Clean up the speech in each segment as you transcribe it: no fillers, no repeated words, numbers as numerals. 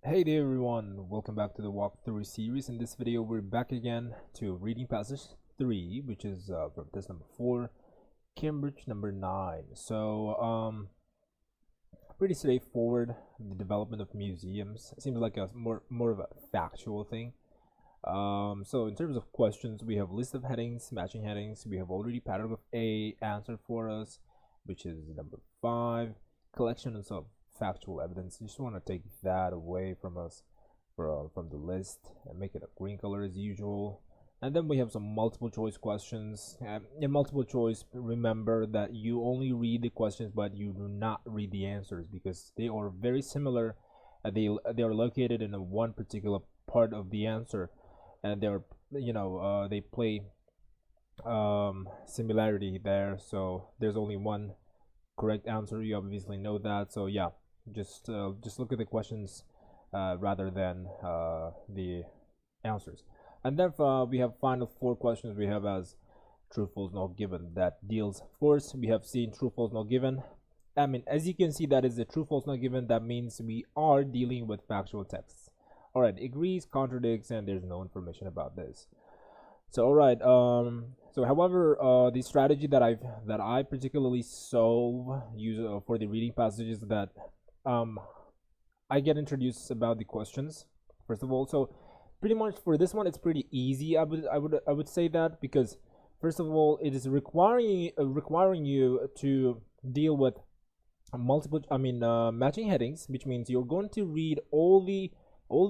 Hey there everyone, welcome back to the walkthrough series. In this video we're back again to reading passage 3, which is from test number 4, Cambridge number 9. Pretty straightforward. The development of museums seems like a more of a factual thing. So in terms of questions, we have list of headings, matching headings. We have already paragraph A answered for us, which is number 5, collection of factual evidence. You just want to take that away from us from the list and make it a green color as usual. And then we have some multiple choice questions. In multiple choice, remember that you only read the questions but you do not read the answers because they are very similar. They are located in one particular part of the answer, and they're they play similarity there. So there's only one correct answer. You obviously know that. So yeah, just look at the questions rather than the answers. And then we have final 4 questions we have as true, false, not given. That deals, of course, we have seen true, false, not given. I mean, as you can see, that is the true, false, not given. That means we are dealing with factual texts. All right, agrees, contradicts, and there's no information about this. So all right, so however, the strategy that I particularly use for the reading passages that I get introduced about the questions first of all. So pretty much for this one, it's pretty easy. I would say that because first of all, it is requiring you to deal with multiple. Matching headings, which means you're going to read all the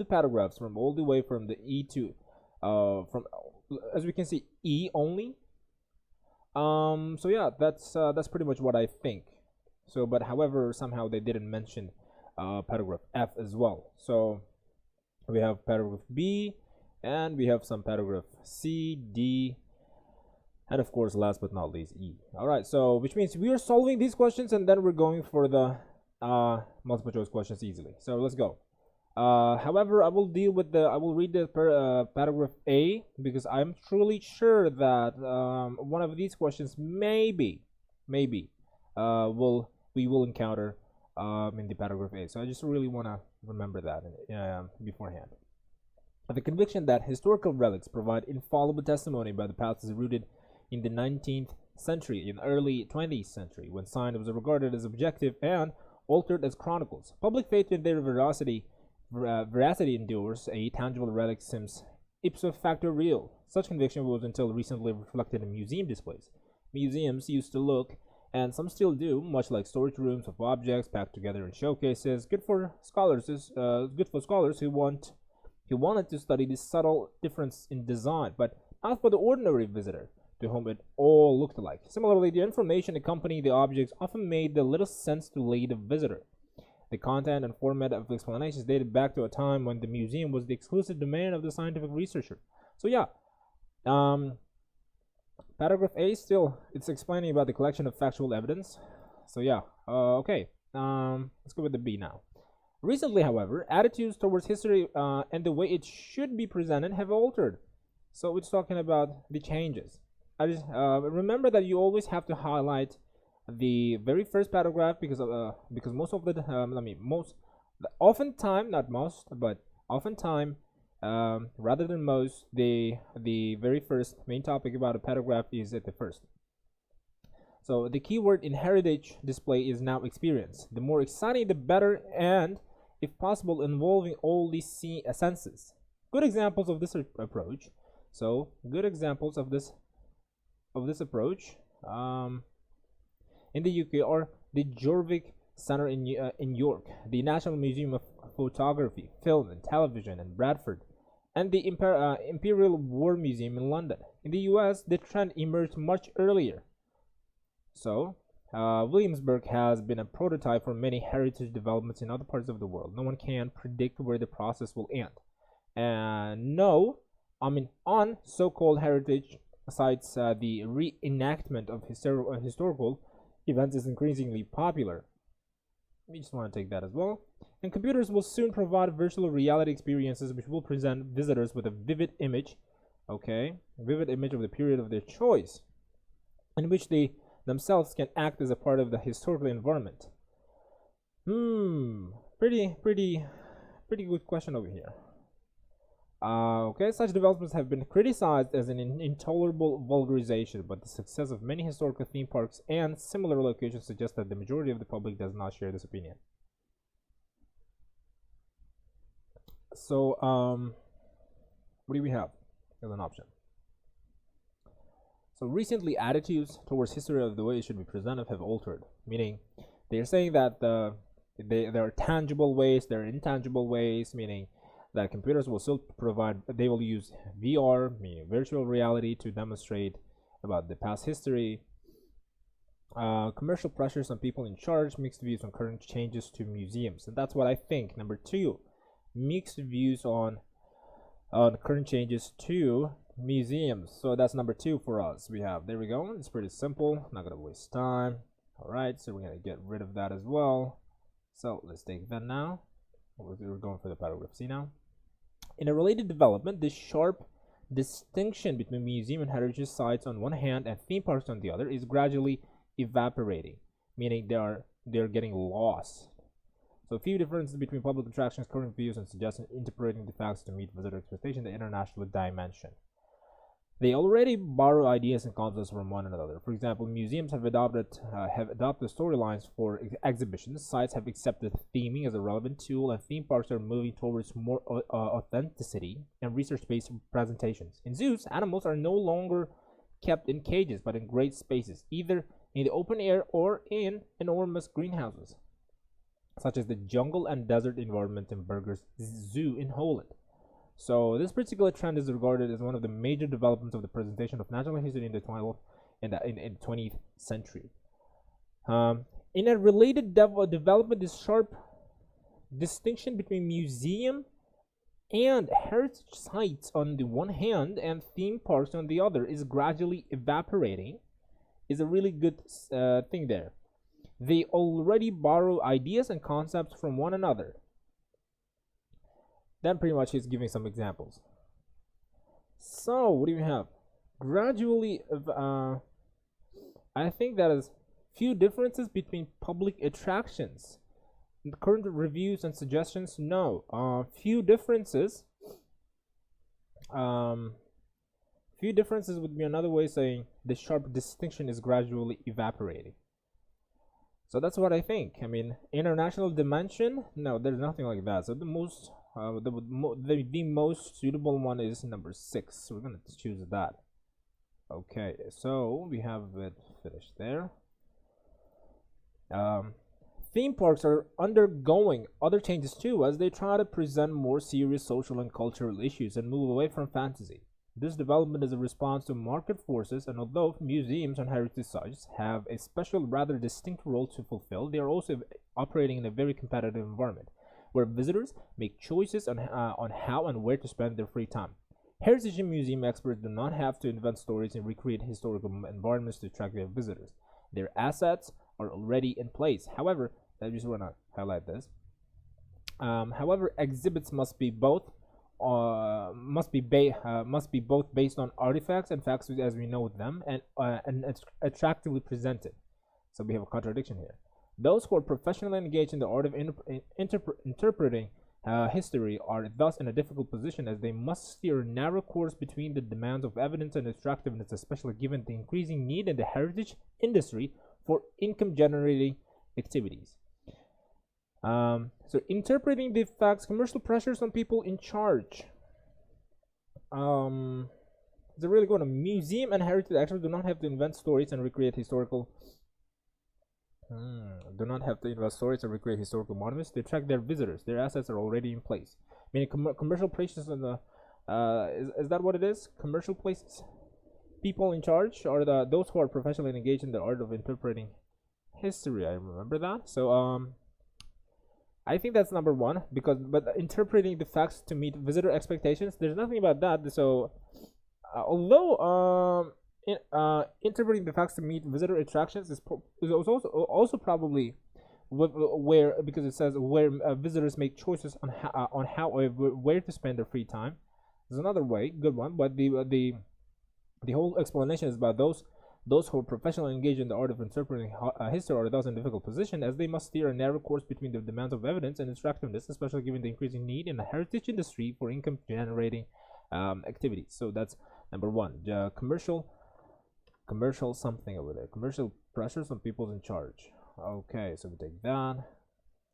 paragraphs from all the way from the E to from as we can see E only. So yeah, that's pretty much what I think. So but however, somehow they didn't mention paragraph F as well. So we have paragraph B, and we have some paragraph C, D, and of course last but not least E. All right, so which means we are solving these questions and then we're going for the multiple choice questions easily. So let's go. However, I will read the paragraph A because I'm truly sure that one of these questions maybe we will encounter in the paragraph A. So I just really want to remember that beforehand. The conviction that historical relics provide infallible testimony by the past is rooted in the 19th century and early 20th century, when science was regarded as objective and altered as chronicles. Public faith in their veracity endures. A tangible relic seems ipso facto real. Such conviction was until recently reflected in museum displays. Museums used to look, and some still do, much like storage rooms of objects packed together in showcases. Good for scholars who wanted to study the subtle difference in design, but not for the ordinary visitor to whom it all looked alike. Similarly, the information accompanying the objects often made the little sense to lay the visitor. The content and format of explanations dated back to a time when the museum was the exclusive domain of the scientific researcher. So yeah, paragraph A still, it's explaining about the collection of factual evidence. So yeah, okay, let's go with the B now. Recently, however, attitudes towards history and the way it should be presented have altered. So it's talking about the changes. I just remember that you always have to highlight the very first paragraph because most of the oftentimes rather than most, the very first main topic about a paragraph is at the first. So the keyword in heritage display is now experience. The more exciting the better, and if possible involving all these senses. Good examples of this approach. So good examples of this approach in the UK are the Jorvik Center in York, the National Museum of Photography, Film and Television in Bradford, and the Imperial War Museum in London. In the US, the trend emerged much earlier. So Williamsburg has been a prototype for many heritage developments in other parts of the world. No one can predict where the process will end. And on so-called heritage sites, the reenactment of historical events is increasingly popular. We just want to take that as well. And computers will soon provide virtual reality experiences which will present visitors with a vivid image of the period of their choice, in which they themselves can act as a part of the historical environment. Pretty pretty good question over here. Okay, such developments have been criticized as an intolerable vulgarization, but the success of many historical theme parks and similar locations suggests that the majority of the public does not share this opinion. So, what do we have as an option? So recently, attitudes towards history of the way it should be presented have altered, meaning they're saying that there are tangible ways, there are intangible ways, meaning that computers will still provide, they will use VR, meaning virtual reality, to demonstrate about the past history. Commercial pressures on people in charge, mixed views on current changes to museums. And that's what I think. Number 2, mixed views on current changes to museums. So that's number 2 for us. We have, there we go. It's pretty simple. Not gonna waste time. All right, so we're gonna get rid of that as well. So let's take that now. We're going for the paragraph C now. In a related development, the sharp distinction between museum and heritage sites on one hand and theme parks on the other is gradually evaporating, meaning they're getting lost. So few differences between public attractions, current views, and suggestions interpreting the facts to meet visitor expectation, the international dimension. They already borrow ideas and concepts from one another. For example, museums have adopted storylines for exhibitions. Sites have accepted theming as a relevant tool, and theme parks are moving towards more authenticity and research-based presentations. In zoos, animals are no longer kept in cages, but in great spaces, either in the open air or in enormous greenhouses, such as the jungle and desert environment in Berger's Zoo in Holland. So this particular trend is regarded as one of the major developments of the presentation of natural history in the 20th century. In a related development, this sharp distinction between museum and heritage sites on the one hand and theme parks on the other is gradually evaporating, is a really good thing there. They already borrow ideas and concepts from one another. Then pretty much he's giving some examples. So what do you have? Gradually, I think that is few differences between public attractions. The current reviews and suggestions, no. Few differences. Few differences would be another way of saying the sharp distinction is gradually evaporating. So that's what I think. I mean, international dimension, no, there's nothing like that. So the most suitable one is number 6. So we're gonna choose that. Okay, so we have it finished there. Theme parks are undergoing other changes too, as they try to present more serious social and cultural issues and move away from fantasy. This development is a response to market forces, and although museums and heritage sites have a special, rather distinct role to fulfill, they are also operating in a very competitive environment, where visitors make choices on how and where to spend their free time. Heritage and museum experts do not have to invent stories and recreate historical environments to attract their visitors. Their assets are already in place. However, I just want to highlight this. However, exhibits must be both based on artifacts and facts as we know them, and attractively presented. So we have a contradiction here. Those who are professionally engaged in the art of interpreting history are thus in a difficult position, as they must steer a narrow course between the demands of evidence and attractiveness, especially given the increasing need in the heritage industry for income-generating activities. So interpreting the facts, commercial pressures on people in charge. They're really going to museum and heritage experts do not have to invent stories and recreate historical. Do not have to invest stories and recreate historical monuments to attract their visitors. Their assets are already in place. Meaning commercial places in the is that what it is? Commercial places. People in charge are those who are professionally engaged in the art of interpreting history. I remember that. So I think that's number 1, but interpreting the facts to meet visitor expectations, there's nothing about that. So although interpreting the facts to meet visitor attractions is also probably where, because it says where visitors make choices on how or where to spend their free time. There's another way, good one, but the whole explanation is about those Those who are professionally engaged in the art of interpreting history are thus in a difficult position, as they must steer a narrow course between the demands of evidence and instructiveness, especially given the increasing need in the heritage industry for income-generating activities. So that's number one. Commercial something over there. Commercial pressures on people in charge. Okay, so we take that,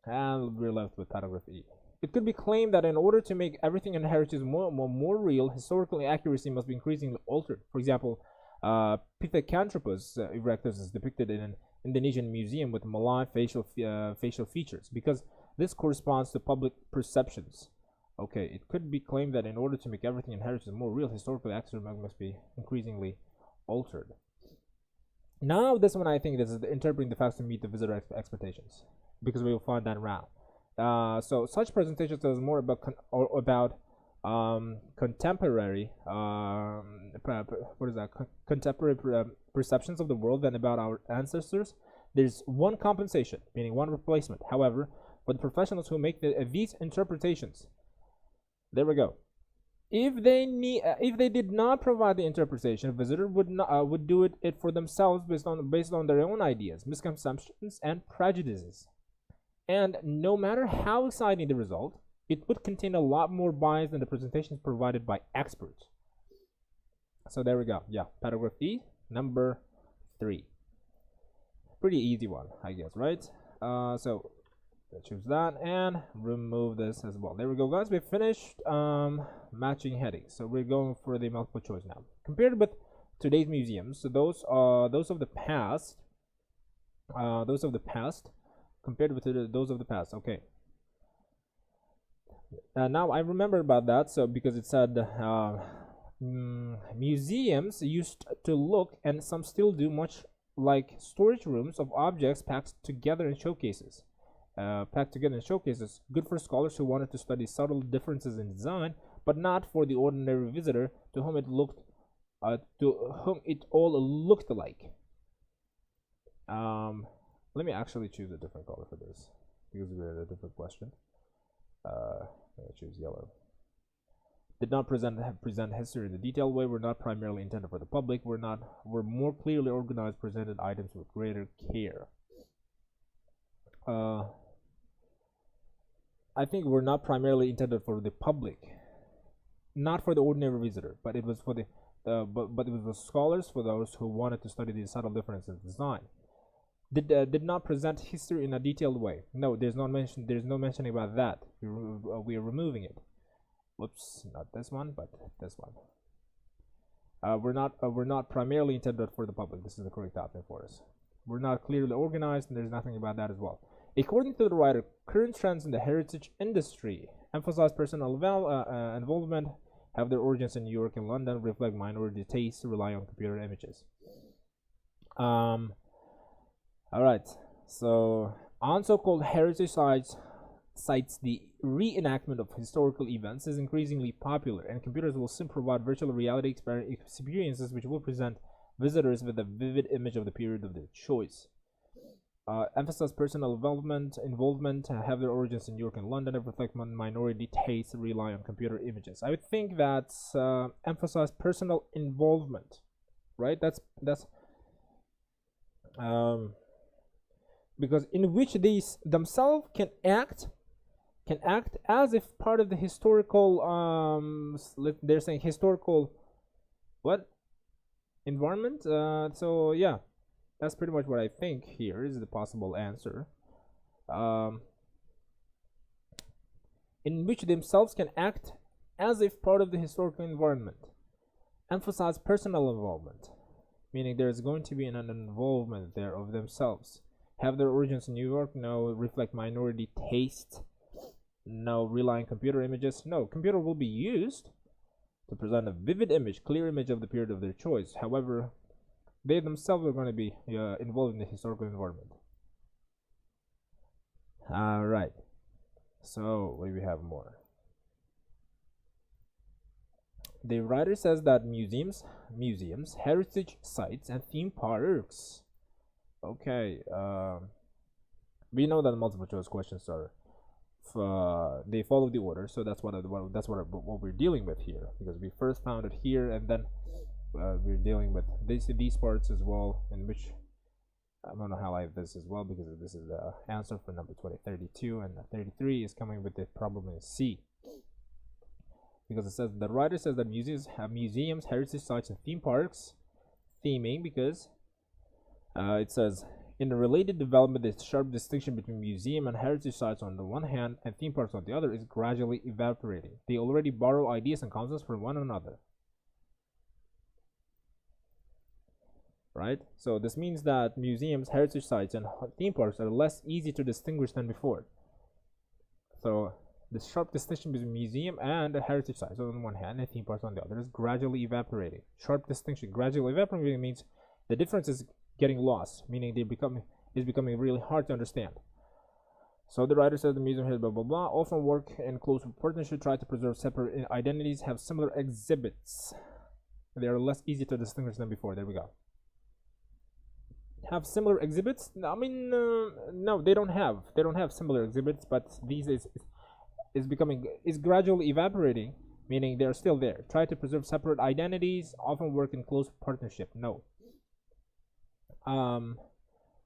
and we're left with paragraph E. It could be claimed that in order to make everything in heritage more real, historical accuracy must be increasingly altered. For example, Pithecanthropus erectus is depicted in an Indonesian museum with malign facial features because this corresponds to public perceptions. Okay, it could be claimed that in order to make everything in heritage more real, historical accuracy must be increasingly altered. Now, this one I think this is interpreting the facts to meet the visitor expectations, because we will find that round. So such presentations tell us more about contemporary contemporary perceptions of the world than about our ancestors. There's one compensation, meaning one replacement. However, for the professionals who make these interpretations, there we go. If they did not provide the interpretation, a visitor would do it for themselves based on their own ideas, misconceptions, and prejudices. And no matter how exciting the result, it would contain a lot more bias than the presentations provided by experts. So there we go. Yeah, paragraph E, number 3. Pretty easy one, I guess, right? So choose that and remove this as well. There we go, guys. We finished matching headings. So we're going for the multiple choice now. Compared with today's museums, so those of the past, compared with those of the past. Okay. Now I remember about that. So because it said museums used to look, and some still do, much like storage rooms of objects packed together in showcases. Good for scholars who wanted to study subtle differences in design, but not for the ordinary visitor to whom it all looked alike. Let me actually choose a different color for this because we're at a different question. I choose yellow. Did not present history in a detailed way. Were not primarily intended for the public. Were more clearly organized. Presented items with greater care. I think were not primarily intended for the public, not for the ordinary visitor, but it was for the but it was the scholars, for those who wanted to study the subtle differences in design. Did not present history in a detailed way. No, there's no mentioning about that. We are removing it. Whoops, not this one, but this one. We're not primarily intended for the public. This is the correct option for us. We're not clearly organized, and there's nothing about that as well. According to the writer, current trends in the heritage industry emphasize personal involvement, have their origins in New York and London, reflect minority tastes, rely on computer images. Alright, so on so-called heritage sites, the reenactment of historical events is increasingly popular, and computers will soon provide virtual reality experiences which will present visitors with a vivid image of the period of their choice. Emphasize personal involvement, have their origins in New York and London, and reflect minority tastes, rely on computer images. I would think that's emphasize personal involvement, right? That's because in which these themselves can act as if part of the historical they're saying historical environment. So yeah, that's pretty much what I think here is the possible answer. In which themselves can act as if part of the historical environment. Emphasize personal involvement, meaning there's going to be an involvement there of themselves. Have their origins in New York? No. Reflect minority taste? No. Rely on computer images? No. Computer will be used to present a vivid image, clear image of the period of their choice. However, they themselves are going to be involved in the historical environment. Alright. So, what do we have more? The writer says that museums, heritage sites, and theme parks. Okay, we know that multiple choice questions are they follow the order, so that's what we're dealing with here, because we first found it here, and then we're dealing with these parts as well, in which I'm going to highlight this as well because this is the answer for number 32, and 33 is coming with the problem in C. Because it says the writer says that museums have museums, heritage sites, and theme parks. Theming because it says in the related development, the sharp distinction between museum and heritage sites on the one hand and theme parks on the other is gradually evaporating. They already borrow ideas and concepts from one another. Right? So this means that museums, heritage sites, and theme parks are less easy to distinguish than before. So the sharp distinction between museum and heritage sites on one hand and theme parks on the other is gradually evaporating. Sharp distinction, gradually evaporating means the difference is getting lost, meaning it's becoming really hard to understand. So the writer says the museum has blah blah blah often work in close partnership, try to preserve separate identities, have similar exhibits. They are less easy to distinguish than before. There we go. Have similar exhibits? I mean, no, they don't have similar exhibits, but these is gradually evaporating, meaning they're still there. Try to preserve separate identities, often work in close partnership. No.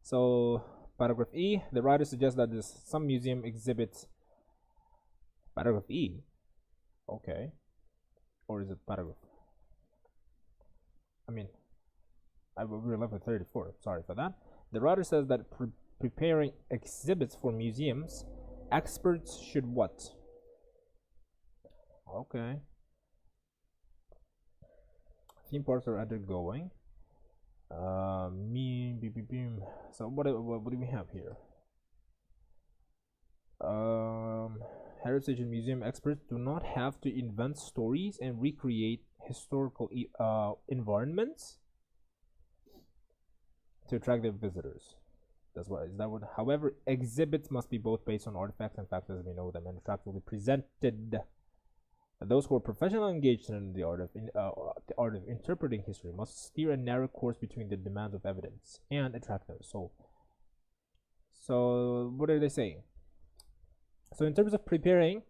So paragraph E, the writer suggests that some museum exhibits. Paragraph E, okay, or is it paragraph? I mean, we're left with 34. Sorry for that. The writer says that preparing exhibits for museums, experts should what? Okay. Theme parks are undergoing. So what do we have here? Heritage and museum experts do not have to invent stories and recreate historical environments to attract their visitors. Is that what? However, exhibits must be both based on artifacts and facts as we know them and attractively presented. Those who are professionally engaged in the art of interpreting history must steer a narrow course between the demands of evidence and attractiveness. So what are they saying? So in terms of preparing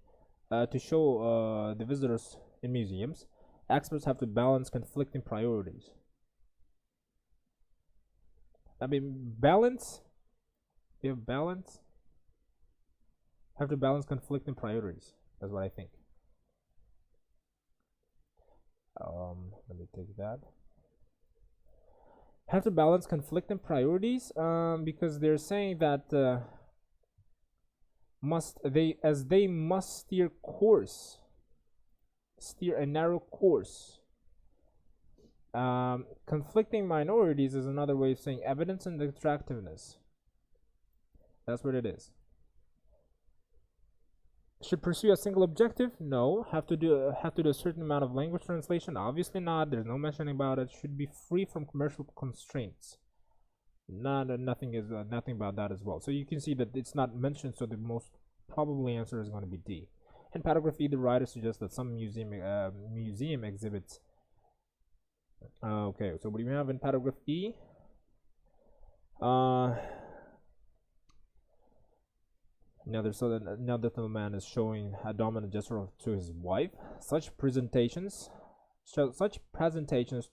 to show the visitors in museums, experts have to balance conflicting priorities. I mean, balance. You have balance. Have to balance conflicting priorities. That's what I think. Let me take that. Have to balance conflicting priorities because they're saying that they must steer a narrow course. Conflicting minorities is another way of saying evidence and attractiveness. That's what it is. Should pursue a single objective? No. Have to do a certain amount of language translation? Obviously not. There's no mentioning about it. Should be free from commercial constraints. Nothing about that as well. So you can see that it's not mentioned. So the most probably answer is going to be D. In paragraph E, the writer suggests that some museum exhibits. Okay. So what do we have in paragraph E? Now that the man is showing a dominant gesture to his wife, such presentations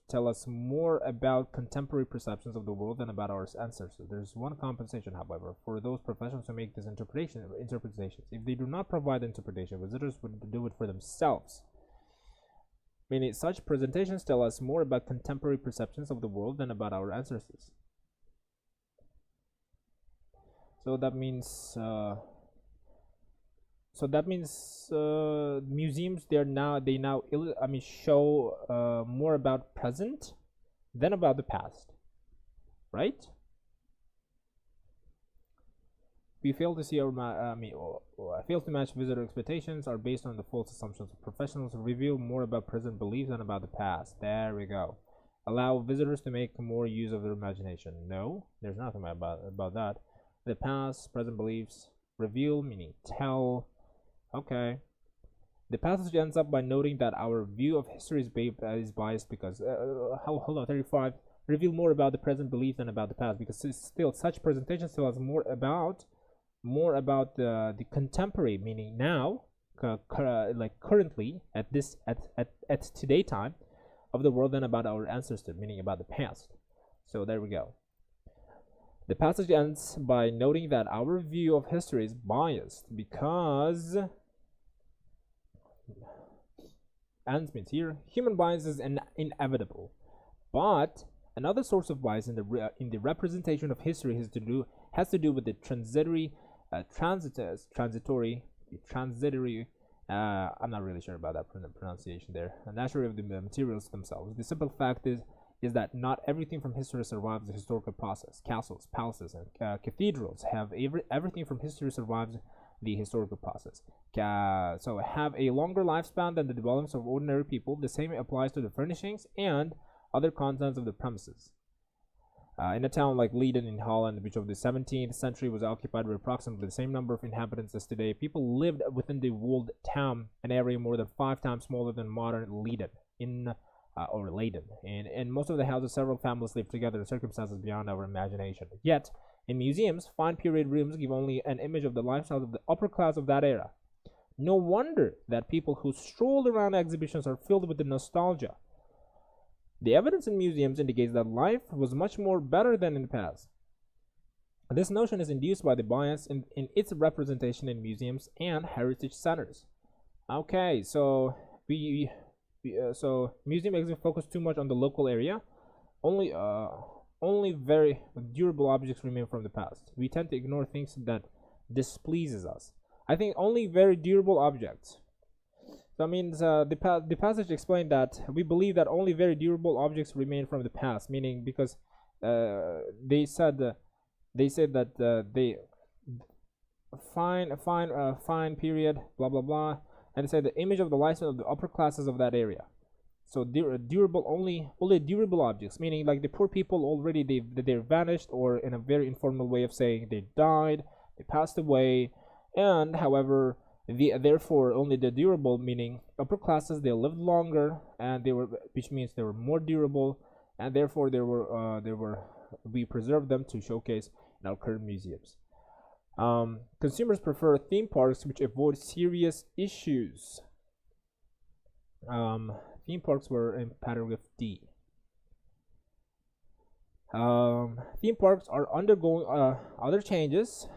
tell us more about contemporary perceptions of the world than about our ancestors. There's one compensation, however, for those professionals who make this interpretations. If they do not provide interpretation, visitors would do it for themselves. Meaning, such presentations tell us more about contemporary perceptions of the world than about our ancestors. So that means. Museums show more about present than about the past, right? We fail to see fail to match visitor expectations are based on the false assumptions of professionals who reveal more about present beliefs than about the past. There we go. Allow visitors to make more use of their imagination. No, there's nothing about that. The past, present beliefs, reveal meaning tell. Okay. The passage ends up by noting that our view of history is biased because hold on, 35. Reveal more about the present belief than about the past because such presentations tell us more about the contemporary, meaning now, like currently at today time, of the world than about our ancestors, meaning about the past. So there we go. The passage ends by noting that our view of history is biased because ends means here human bias is inevitable, but another source of bias in the representation of history has to do with the transitory. I'm not really sure about that pronunciation there. The nature of the materials themselves. The simple fact is that not everything from history survives the historical process. Castles, palaces, and cathedrals have everything from history survives the historical process. So have a longer lifespan than the developments of ordinary people. The same applies to the furnishings and other contents of the premises. In a town like Leiden in Holland, which of the 17th century was occupied by approximately the same number of inhabitants as today, people lived within the walled town, an area more than 5 times smaller than modern Leiden or Leiden. And in most of the houses, several families lived together in circumstances beyond our imagination. Yet, in museums, fine period rooms give only an image of the lifestyle of the upper class of that era. No wonder that people who stroll around exhibitions are filled with the nostalgia. The evidence in museums indicates that life was much more better than in the past. This notion is induced by the bias in its representation in museums and heritage centers. Okay, so museum exhibits focus too much on the local area. Only very durable objects remain from the past. We tend to ignore things that displeases us. I think only very durable objects. So that means the passage explained that we believe that only very durable objects remain from the past, meaning because they said that they fine period blah blah blah, and they said the image of the lifestyle of the upper classes of that area. So durable only durable objects, meaning like the poor people already they're vanished, or in a very informal way of saying they died, they passed away, and however. Therefore, only the durable, meaning upper classes, they lived longer, and which means they were more durable, and therefore we preserve them to showcase in our current museums. Consumers prefer theme parks which avoid serious issues. Theme parks were in paragraph D. Theme parks are undergoing other changes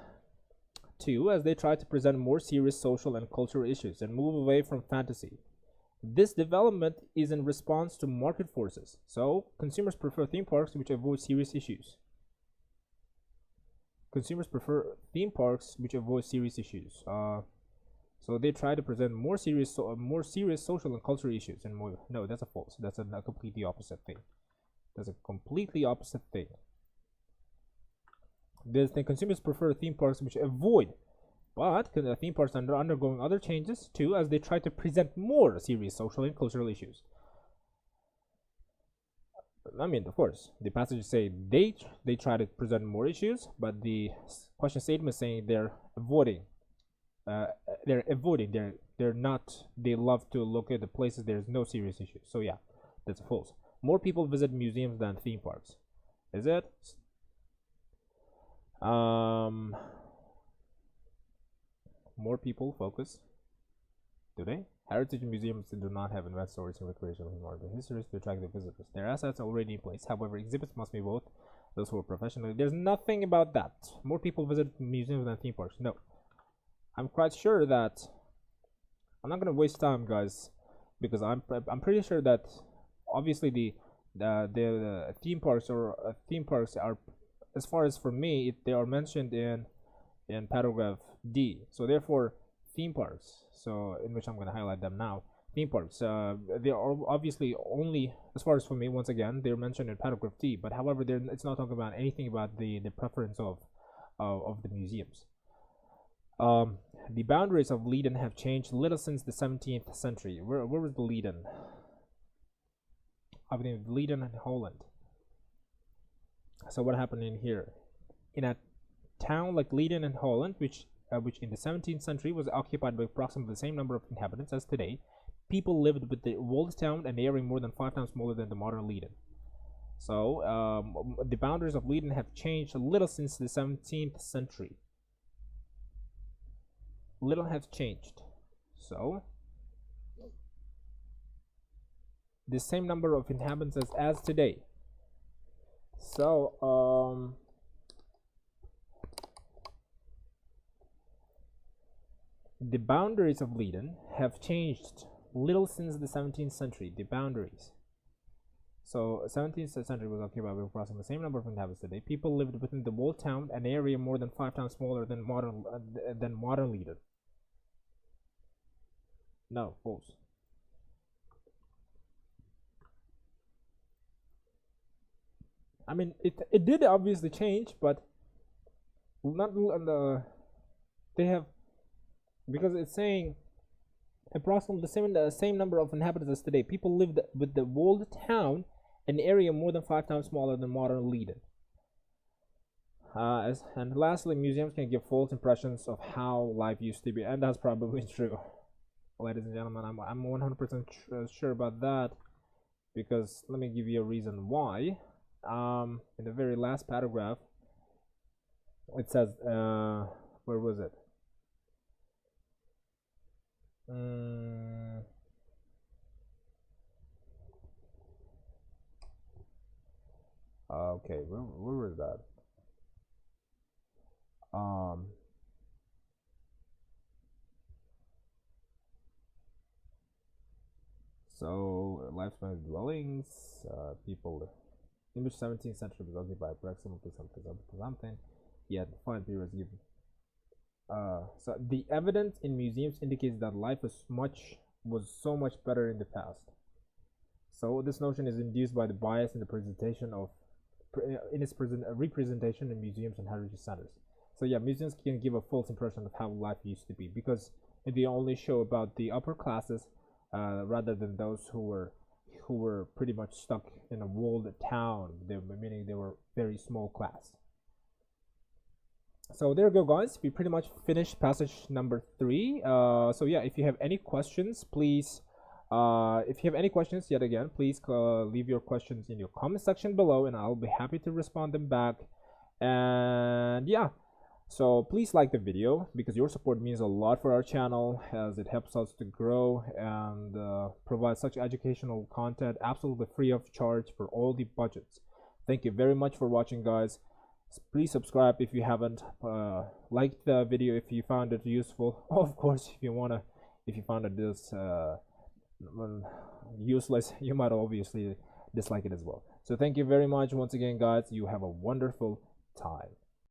too, as they try to present more serious social and cultural issues and move away from fantasy. This development is in response to market forces. So, consumers prefer theme parks which avoid serious issues. Consumers prefer theme parks which avoid serious issues. So they try to present more serious social and cultural issues. And more, no, that's a false. That's a completely opposite thing. That's a completely opposite thing. The consumers prefer theme parks which avoid, but theme parks are undergoing other changes too, as they try to present more serious social and cultural issues. I mean, of course, the passages say they try to present more issues, but the question statement is saying they're avoiding. They're not. They love to look at the places there's no serious issues. So yeah, that's false. More people visit museums than theme parks. Is it? More people focus. Do they? Heritage museums do not have invest stories and recreational anymore. The histories to attract the visitors. Their assets are already in place. However, exhibits must be both those who are professional. There's nothing about that. More people visit museums than theme parks. No. I'm quite sure that I'm not gonna waste time, guys, because I'm pretty sure that obviously the theme parks are, as far as for me, they are mentioned in paragraph D. So therefore, theme parks. So in which I'm going to highlight them now. Theme parks. They are obviously only, as far as for me, once again, they're mentioned in paragraph D. But however, it's not talking about anything about the preference of the museums. The boundaries of Leiden have changed little since the 17th century. Where was the Leiden? I believe Leiden in Holland. So what happened in here? In a town like Leiden in Holland, which in the 17th century was occupied by approximately the same number of inhabitants as today, people lived with the walled town and area more than 5 times smaller than the modern Leiden. So the boundaries of Leiden have changed a little since the 17th century. Little has changed. So the same number of inhabitants as today. So the boundaries of Leiden have changed little since the 17th century. The boundaries. So 17th century was occupied by approximately the same number of inhabitants today. People lived within the walled town, an area more than 5 times smaller than modern Leiden. No, false. I mean, it did obviously change, but not they have, because it's saying approximately the same number of inhabitants as today. People lived with the walled town, an area more than 5 times smaller than modern Leiden. And lastly, museums can give false impressions of how life used to be, and that's probably true, ladies and gentlemen. I'm 100% sure about that, because let me give you a reason why. In the very last paragraph, it says, where was it? Okay, where was that? So lifespan of dwellings, people in which 17th century was occupied approximately something, yet defined periods given. So the evidence in museums indicates that life was so much better in the past. So this notion is induced by the bias in the presentation of representation in museums and heritage centers. So yeah, museums can give a false impression of how life used to be, because they only show about the upper classes, rather than those who were pretty much stuck in a walled town, meaning they were very small class. So there you go, guys. We pretty much finished passage number 3. So yeah, if you have any questions, please yet again, please leave your questions in your comment section below, and I'll be happy to respond them back. And yeah, so please like the video, because your support means a lot for our channel, as it helps us to grow and provide such educational content absolutely free of charge for all the budgets. Thank you very much for watching, guys. Please subscribe if you haven't. Like the video if you found it useful. Of course, if you found it this useless, you might obviously dislike it as well. So thank you very much once again, guys. You have a wonderful time.